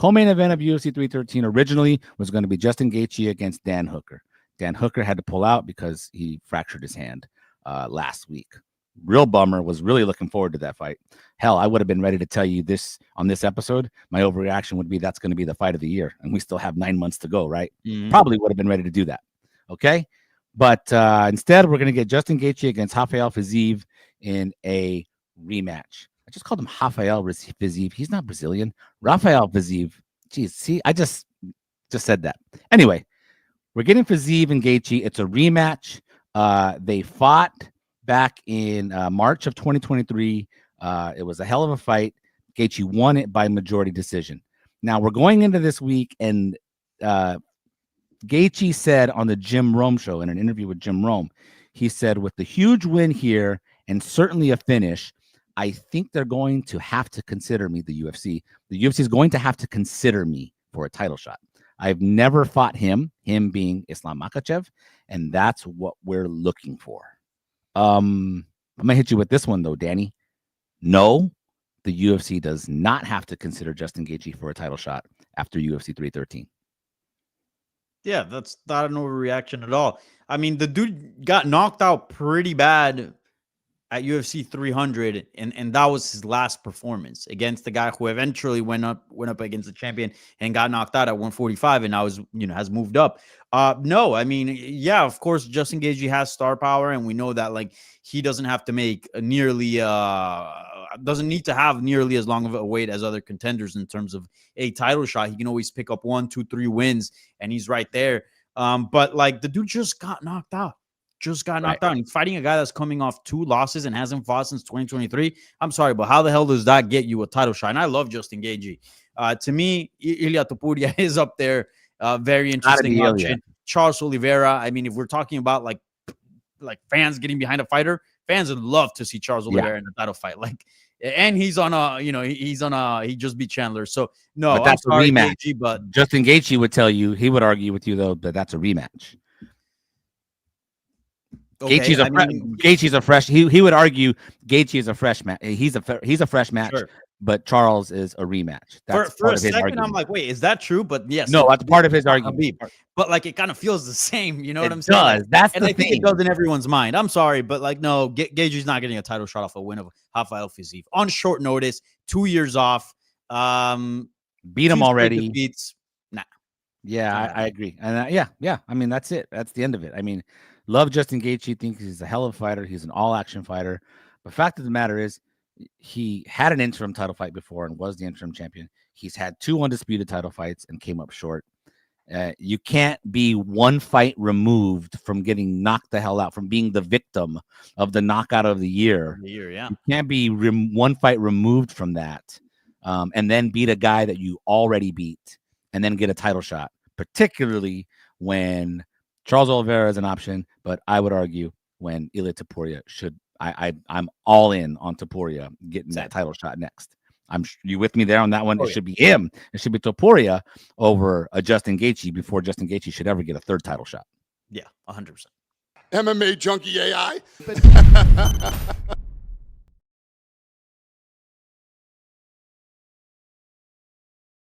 Co-main event of UFC 313 originally was going to be Justin Gaethje against Dan Hooker. Dan Hooker had to pull out because he fractured his hand last week. Real bummer. Was really looking forward to that fight. Hell, I would have been ready to tell you this on this episode. My overreaction would be that's going to be the fight of the year, and we still have 9 months to go, right? Probably would have been ready to do that. Okay, but instead we're going to get Justin Gaethje against Rafael Fiziev in a rematch. I just called him Rafael Fiziev. He's not Brazilian. Rafael Fiziev. Geez, see, I just said that. Anyway, we're getting Fiziev and Gaethje. It's a rematch. They fought back in March of 2023. It was a hell of a fight. Gaethje won it by majority decision. Now we're going into this week, and Gaethje said on the Jim Rome show in an interview with Jim Rome, he said, with the huge win here and certainly a finish, I think they're going to have to consider me, the UFC. The UFC is going to have to consider me for a title shot. I've never fought him being Islam Makhachev, and that's what we're looking for. I'm gonna hit you with this one though, Danny. No, the UFC does not have to consider Justin Gaethje for a title shot after UFC 313. Yeah, that's not an overreaction at all. I mean, the dude got knocked out pretty bad at UFC 300, and that was his last performance against the guy who eventually went up against the champion and got knocked out at 145, and now has moved up. No, I mean, yeah, of course, Justin Gaethje has star power, and we know that like he doesn't have to make doesn't need to have nearly as long of a wait as other contenders in terms of a title shot. He can always pick up 1, 2, 3 wins, and he's right there. But like the dude just got knocked out. And he's fighting a guy that's coming off 2 losses and hasn't fought since 2023. I'm sorry, but how the hell does that get you a title shot? And I love Justin Gaethje. To me, Ilia Topuria is up there. Very interesting option. Charles Oliveira. I mean, if we're talking about like fans getting behind a fighter, fans would love to see Charles Oliveira in a title fight. Like, and he's on he just beat Chandler. So no, but that's a rematch. Gaethje, but Justin Gaethje would tell you, he would argue with you though, that that's a rematch. Okay, Gaethje's a fresh. He would argue Gaethje is a fresh match. He's a fresh match, sure. But Charles is a rematch. That's for a second, I'm like, wait, is that true? But yes, no, that's part of his argument. But like, it kind of feels the same. You know what I'm saying? Does. That's and the I think it does in everyone's mind. I'm sorry, but like, no, Gaethje's not getting a title shot off a win of Rafael Fiziev on short notice. 2 years off. Beat him already. Defeats. Nah. Yeah, I agree. And yeah. I mean, that's it. That's the end of it. I mean, love Justin Gaethje. Think he's a hell of a fighter. He's an all-action fighter. But fact of the matter is, he had an interim title fight before and was the interim champion. He's had 2 undisputed title fights and came up short. You can't be 1 fight removed from getting knocked the hell out, from being the victim of the knockout of the year. Yeah. You can't be 1 fight removed from that, and then beat a guy that you already beat and then get a title shot, particularly when Charles Oliveira is an option, but I would argue when Ilia Topuria should. I'm all in on Topuria getting that title shot next. You with me there on that one? It should be him. It should be Topuria over Justin Gaethje before Justin Gaethje should ever get a 3rd title shot. Yeah, 100%. MMA Junkie AI.